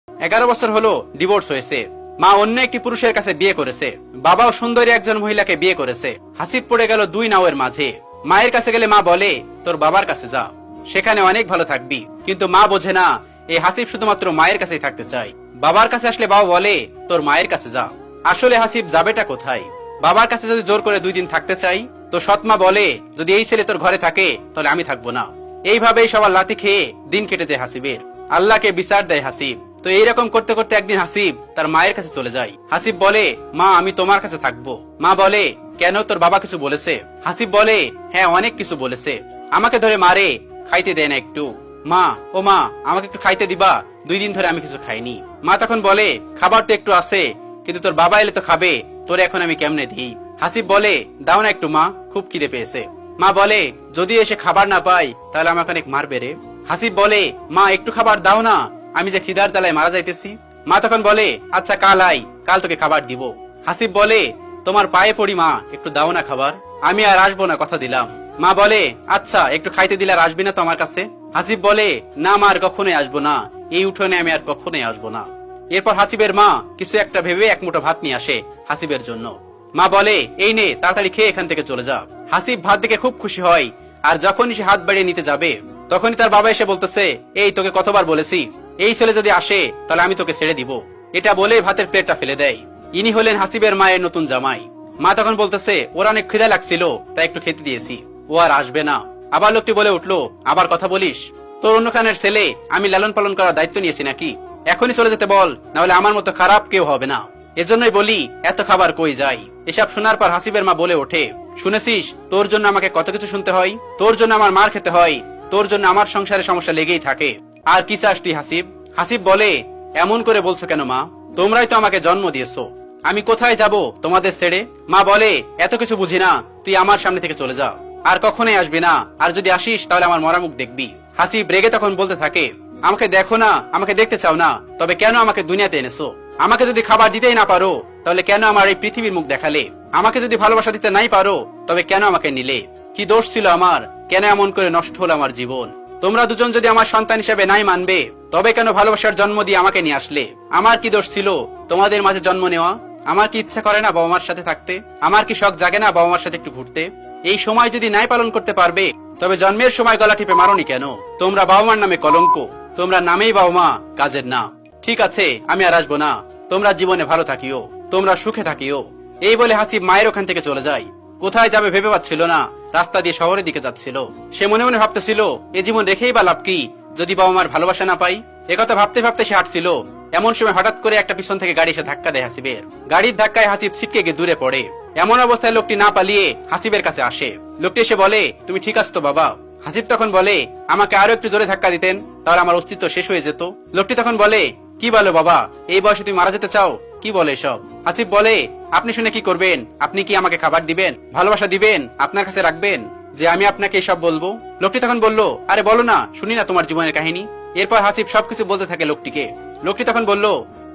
11 বছর হলো ডিভোর্স হয়েছে। মা অন্য একটি পুরুষের কাছে বিয়ে করেছে, বাবাও সুন্দরী একজন মহিলাকে বিয়ে করেছে। হাসিব পড়ে গেল দুই নাওয়ের মাঝে। মায়ের কাছে গেলে মা বলে তোর বাবার কাছে যা, সেখানে অনেক ভালো থাকবি। কিন্তু মা বোঝে না এই হাসিব শুধুমাত্র মায়ের কাছেই থাকতে চায়। বাবার কাছে আসলে বাবা বলে তোর মায়ের কাছে যা। আসলে হাসিব যাবেটা কোথায়? বাবার কাছে যদি জোর করে 2 দিন থাকতে চাই, তো সৎমা বলে যদি এই ছেলে তোর ঘরে থাকে তাহলে আমি থাকবো না। এইভাবেই সবার লাথি খেয়ে দিন কেটে যায় হাসিবের। আল্লাহকে বিচার দেয় হাসিব। তো এইরকম করতে করতে একদিন হাসিব তার মায়ের কাছে চলে যায়। হাসিব বলে মা আমি তোমার কাছে থাকবো। মা বলে কেন, তোর বাবা কিছু বলেছে? হাসিব বলে হ্যাঁ অনেক কিছু বলেছে, আমাকে ধরে মারে, খাইতে দেয় না একটু। মা, ও মা আমাকে একটু খাইতে দিবা, 2 দিন ধরে আমি কিছু খাইনি। মা তখন বলে খাবার তো একটু আছে, কিন্তু তোর বাবা এলে তো খাবে, তোরে এখন আমি কেমনে দিই? হাসিব বলে দাও না একটু মা, খুব খিদে পেয়েছে। মা বলে যদি এসে খাবার না পাই তাহলে আমাকে অনেক মারবে রে। হাসিব বলে মা একটু খাবার দাও না, আমি যে খিদার জ্বালায় মারা যাইতেছি। মা তখন বলে আচ্ছা কাল আই, কাল তোকে খাবার দিব। হাসিব বলে তোমার পায়ে পড়ি মা, একটু দাও না খাবার, আমি আর আসবো না, কথা দিলাম। মা বলে আচ্ছা একটু খাইতে দিলে আর আসবি না তো আমার কাছে? হাসিব বলে না মা আর কখনোই আসবো না, এই উঠোনে আমি আর কখনোই আসবো না। এরপর হাসিবের মা কিছু একটা ভেবে এক মুঠো ভাত নিয়ে আসে হাসিবের জন্য। মা বলে এই নে তাড়াতাড়ি খেয়ে এখান থেকে চলে যা। হাসিব ভাত দেখে খুব খুশি হয়, আর যখনই সে হাত বাড়িয়ে নিতে যাবে তখনই তার বাবা এসে বলতেছে এই তোকে কতবার বলেছি, এই ছেলে যদি আসে তাহলে আমি তোকে ছেড়ে দিব। এটা বলে ভাতের প্লেটটা ফেলে দেয়। ইনি হলেন হাসিবের মায়ের নতুন জামাই। মা তখন বলতেছে ওর অনেক খিদা লাগছিল তাই একটু খেতে দিয়েছি, ও আর আসবে না। আবার লোকটি বলে উঠলো আবার কথা বলিস, তোর অন্য খানের ছেলে আমি লালন পালন করার দায়িত্ব নিয়েছি নাকি? এখনই চলে যেতে বল, না হলে আমার মতো খারাপ কেউ হবে না। এজন্যই বলি এত খাবার কই যায়। এসব শোনার পর হাসিবের মা বলে ওঠে শুনেছিস তোর জন্য আমাকে কত কিছু শুনতে হয়, তোর জন্য আমার মার খেতে হয়, তোর জন্য আমার সংসারে সমস্যা লেগেই থাকে, আর কি চাস তুই হাসিব? হাসিব বলে এমন করে বলছো কেন মা, তোমরাই তো আমাকে জন্ম দিয়েছো, আমি কোথায় যাব তোমাদের ছেড়ে? মা বলে এত কিছু বুঝি না, তুই আমার সামনে থেকে চলে যা, আর কখনোই আসবি না, আর যদি আসিস তাহলে আমার মরা মুখ দেখবি। হাসিব রেগে তখন বলতে থাকে আমাকে দেখো না, আমাকে দেখতে চাও না, তবে কেন আমাকে দুনিয়াতে এনেছো? আমাকে যদি খাবার দিতেই না পারো তাহলে কেন আমার এই পৃথিবীর মুখ দেখালে? আমাকে যদি ভালোবাসা দিতে নাই পারো তবে কেন আমাকে নিলে? কি দোষ ছিল আমার, কেন এমন করে নষ্ট হলো আমার জীবন? তোমরা দুজন যদি আমার সন্তান হিসেবে নাই মানবে তবে কেন ভালোবাসার জন্ম দিয়ে আমাকে নিয়ে আসলে? আমার কি দোষ ছিল তোমাদের মাঝে জন্ম নেওয়া? আমার কি ইচ্ছা করে না বাবা মার সাথে থাকতে? আমার কি শখ জাগে না বাবা মার সাথে একটু ঘুরতে? এই সময় যদি নাই পালন করতে পারবে তবে জন্মের সময় গলা টিপে মারোনি কেন? তোমরা বাবা মার নামে কলঙ্ক, তোমরা নামেই বাবা মা, কাজের না। ঠিক আছে আমি আর আসবো না, তোমরা জীবনে ভালো থাকিও, তোমরা সুখে থাকিও। এই বলে হাসিব মায়ের ওখান থেকে চলে যায়। কোথায় যাবে ভেবে পাচ্ছিল না, রাস্তা দিয়ে শহরের দিকে যাচ্ছিল। সে মনে মনে ভাবতেছিল এ জীবন রেখেই বা লাভ কি যদি বাবা মার ভালোবাসা না পাই? একথা ভাবতে ভাবতে সে হাঁটছিল। এমন সময় হঠাৎ করে একটা পিছন থেকে গাড়ি এসে ধাক্কা দেয় হাসিবের। গাড়ির ধাক্কায় হাসিব ছিটকে গিয়ে দূরে পড়ে। এমন অবস্থায় লোকটি না পালিয়ে হাসিবের কাছে আসে। লোকটি এসে বলে তুমি ঠিক আছো তো বাবা? হাসিব তখন বলে আমাকে আরো একটু জোরে ধাক্কা দিতেন তাহলে আমার অস্তিত্ব শেষ হয়ে যেত। লোকটি তখন বলে কি বলো বাবা, এই বয়সে তুমি মারা যেতে চাও? কি বলে সব? হাসিব বলে আপনি শুনে কি করবেন? আপনি কি আমাকে খাবার দিবেন, ভালোবাসা দিবেন, আপনার কাছে রাখবেন যে আমি আপনাকে এসব বলবো? লোকটি তখন বলল আরে বলো না, শুনি না তোমার জীবনের কাহিনী। এরপর হাসিব সবকিছু বলতে থাকে লোকটিকে। লোকটি তখন বলল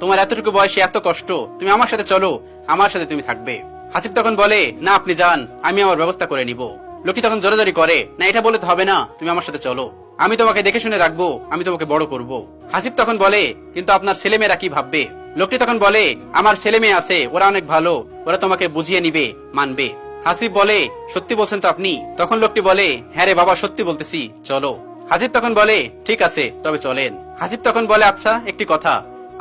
তোমার এতটুকু বয়সে এত কষ্ট, তুমি আমার সাথে চলো, আমার সাথে তুমি থাকবে। হাসিব তখন বলে না আপনি যান, আমি আমার ব্যবস্থা করে নিব। লোকটি তখন জোরাজোরি করে না এটা বলে তো হবে না, তুমি আমার সাথে চলো, আমি তোমাকে দেখে শুনে রাখবো, আমি তোমাকে বড় করব। হাসিব তখন বলে কিন্তু আপনার ছেলে মেয়েরা কি ভাববে? লোকটি তখন বলে আমার ছেলে মেয়ে আছে, ওরা অনেক ভালো, ওরা তোমাকে বুঝিয়ে নিবে, মানবে। হাসিব বলে সত্যি বলছেন তো আপনি? তখন লোকটি বলে হ্যাঁ রে বাবা সত্যি বলতেছি, চলো। হাসিব তখন বলে ঠিক আছে তবে চলেন। হাসিব তখন বলে আচ্ছা একটি কথা,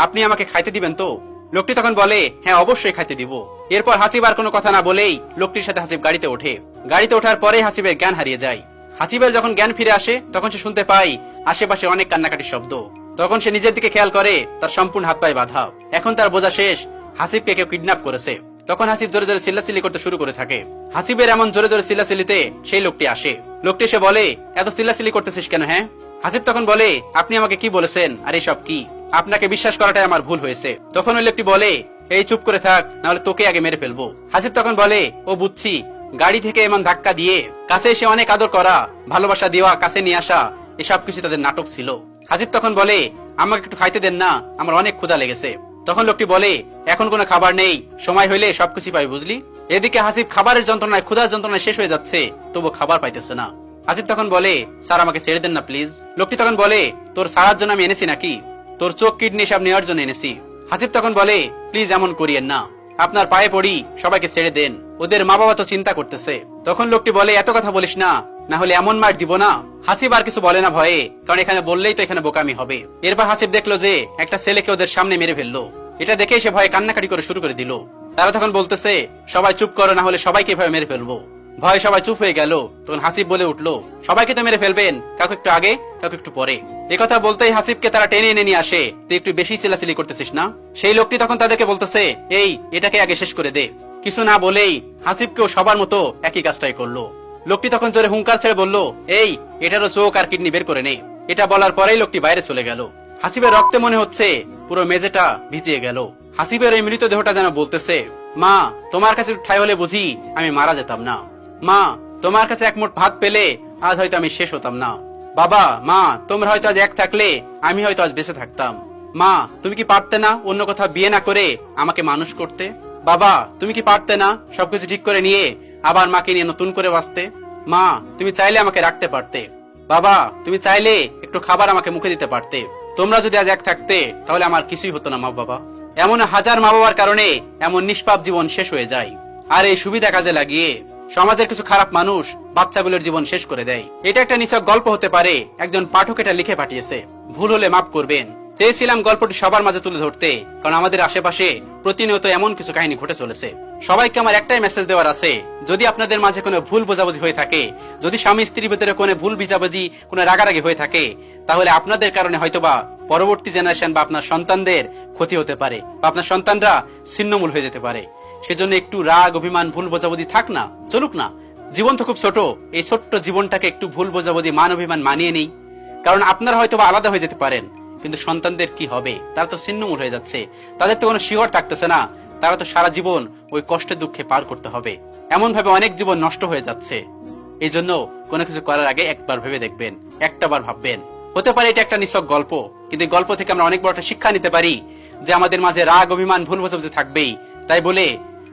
আপনি আমাকে খাইতে দিবেন তো? লোকটি তখন বলে হ্যাঁ অবশ্যই খাইতে দিব। এরপর হাসিব আর কোনো কথা না বলেই লোকটির সাথে হাসিব গাড়িতে ওঠে। গাড়িতে ওঠার পরে হাসিবের জ্ঞান হারিয়ে যায়। হাসিবের যখন জ্ঞান ফিরে আসে তখন সে শুনতে পায় আশেপাশে অনেক কান্নাকাটির শব্দ। তখন সে নিজের দিকে খেয়াল করে তার সম্পূর্ণ হাত পায়ে বাঁধা। এখন তার বোঝা শেষ, হাসিবকে কেউ কিডন্যাপ করেছে। তখন হাসিব জোরে জোরে চিল্লাচিল্লি করতে শুরু করে থাকে। হাসিবের এমন জোরে জোরে চিল্লাচিল্লিতে সেই লোকটি আসে। লোকটি এসে বলে এত চিল্লাচিল্লি করতেছিস কেন? হ্যাঁ। হাসিব তখন বলে আপনি আমাকে কি বলেছেন আর এসব কি? আপনাকে বিশ্বাস করাটাই আমার ভুল হয়েছে। তখন ওই লোকটি বলে এই চুপ করে থাক, নাহলে তোকে আগে মেরে ফেলবো। হাসিব তখন বলে ও বুঝছি, গাড়ি থেকে এমন ধাক্কা দিয়ে কাছে এসে অনেক আদর করা, ভালোবাসা দেওয়া, কাছে নিয়ে আসা, এসব কিছু তাদের নাটক ছিল। হাসিব তখন বলে আমাকে একটু খাইতে দেন না, আমার অনেক ক্ষুধা লেগেছে। তখন লোকটি বলে এখন কোনো খাবার নেই, সময় হইলে সবকিছু পাই বুঝলি। এদিকে হাসিব খাবারের যন্ত্রণায়, ক্ষুধার যন্ত্রণায় শেষ হয়ে যাচ্ছে, তবু খাবার পাইতেছে না। হাসিব তখন বলে স্যার আমাকে ছেড়ে দেন না প্লিজ। লোকটি তখন বলে তোর সারার জন্য আমি এনেছি নাকি? তোর চোখ কিডনি সব নেওয়ার জন্য এনেছি। হাসিব তখন বলে, প্লিজ এমন করিয়েন না, আপনার পায়ে পড়ি, সবাইকে ছেড়ে দেন, ওদের মা বাবা তো চিন্তা করতেছে। তখন লোকটি বলে, এত কথা বলিস না, না হলে এমন মার দিব না। হাসিব আর কিছু বলে না ভয়ে, কারণ এখানে বললেই তো এখানে বোকামি হবে। এরপর হাসিব দেখলো যে একটা ছেলেকে ওদের সামনে মেরে ফেললো। এটা দেখে সে ভয়ে কান্নাকাটি করে শুরু করে দিল। তারা তখন বলতেছে, সবাই চুপ করো, না হলে সবাইকে ভয়ে মেরে ফেলবো। ভয় সবাই চুপ হয়ে গেল। তখন হাসিব বলে উঠলো, সবাইকে তো মেরে ফেলবেন, কাউকে একটু আগে, কাউকে একটু পরে। একথা বলতেই হাসিবকে তারা টেনে এনে নিয়ে আসে। তুই একটু বেশি চিল্লাচিল্লি করতেছিস না? সেই লোকটি তখন তাদেরকে বলতেছে, এই এটাকে আগে শেষ করে দে। কিছু না বলেই হাসিবকেও সবার মতো একই কাজটাই করলো। লোকটি তখন জোরে হুঙ্কার ছেড়ে বলল, এই এটারও চোখ আর কিডনি বের করে নে। এটা বলার পরেই লোকটি বাইরে চলে গেল। হাসিবের রক্তে মনে হচ্ছে পুরো মেঝেটা ভিজিয়ে গেল। হাসিবের এই মৃত দেহটা যেন বলতেছে, মা তোমার কাছে ঠাই হলে বুঝি আমি মারা যেতাম না। মা তোমার কাছে এক মুঠ ভাত পেলে আজ হয়তো আমি শেষ হতাম না। বাবা মা তোমরা হয়তো আজ এক থাকলে আমি হয়তো আজ বেঁচে থাকতাম। মা তুমি কি পারতে না অন্য কোথাও বিয়ে না করে আমাকে মানুষ করতে? বাবা তুমি কি পারতে না সবকিছু ঠিক করে নিয়ে আবার মাকে নিয়ে নতুন করে বাঁচতে? মা তুমি চাইলে আমাকে রাখতে পারতে। বাবা তুমি চাইলে একটু খাবার আমাকে মুখে দিতে পারতে। তোমরা যদি আজ এক থাকতে তাহলে আমার কিছুই হতো না মা বাবা। এমন হাজার মা বাবার কারণে এমন নিষ্পাপ জীবন শেষ হয়ে যায়। আর এই সুবিধা কাজে লাগিয়ে সমাজের কিছু খারাপ মানুষ বাচ্চাগুলোর জীবন শেষ করে দেয়। এটা একটা নিছক গল্প হতে পারে, একজন পাঠক এটা লিখে পাঠিয়েছে, ভুল হলে মাফ করবেন। চেয়েছিলাম গল্পটি সবার মাঝে তুলে ধরতে, কারণ আমাদের আশেপাশে প্রতিনিয়ত এমন কিছু কাহিনী ঘটে চলেছে। সবাইকে আমার একটাই মেসেজ দেওয়ার আছে, যদি আপনাদের মাঝে কোনো ভুল বোঝাবুঝি হয়ে থাকে, যদি স্বামী স্ত্রীর ভিতরে কোনো ভুল বোঝাবুঝি, কোনো রাগারাগি হয়ে থাকে, তাহলে আপনাদের কারণে হয়তোবা পরবর্তী জেনারেশন বা আপনার সন্তানদের ক্ষতি হতে পারে, বা আপনার সন্তানরা ছিন্নমূল হয়ে যেতে পারে। সেজন্য একটু রাগ অভিমান ভুল বোঝাবুঝি থাক না, চলুক না। জীবন তো খুব ছোট, এই ছোট্ট জীবনটাকে একটু ভুল বোঝাবুঝি মান অভিমান মানিয়ে নেই। কারণ আপনারা হয়তো আলাদা হয়ে যেতে পারেন, কিন্তু সন্তানদের কি হবে? তারা তো ছিন্নমূল হয়ে যাচ্ছে, তাদের তো কোনো শিহর থাকতেছে না, তারা তো সারা জীবন ওই কষ্টে দুঃখে পার করতে হবে। এমন ভাবে অনেক জীবন নষ্ট হয়ে যাচ্ছে। এই জন্য কোনো কিছু করার আগে একবার ভেবে দেখবেন, একটাবার ভাববেন। হতে পারে এটা একটা নিছক গল্প, কিন্তু এই গল্প থেকে আমরা অনেক বড় একটা শিক্ষা নিতে পারি, যে আমাদের মাঝে রাগ অভিমান ভুল বোঝাবুঝি থাকবেই। তাই বলে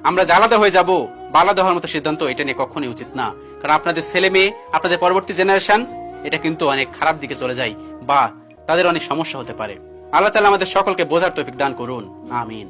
আমরা যে আলাদা হয়ে যাব বা আলাদা হওয়ার মতো সিদ্ধান্ত এটা নিয়ে কখনোই উচিত না। কারণ আপনাদের ছেলে মেয়ে, আপনাদের পরবর্তী জেনারেশন, এটা কিন্তু অনেক খারাপ দিকে চলে যায় বা তাদের অনেক সমস্যা হতে পারে। আল্লাহ তাআলা আমাদের সকলকে বোঝার তৌফিক দান করুন, আমিন।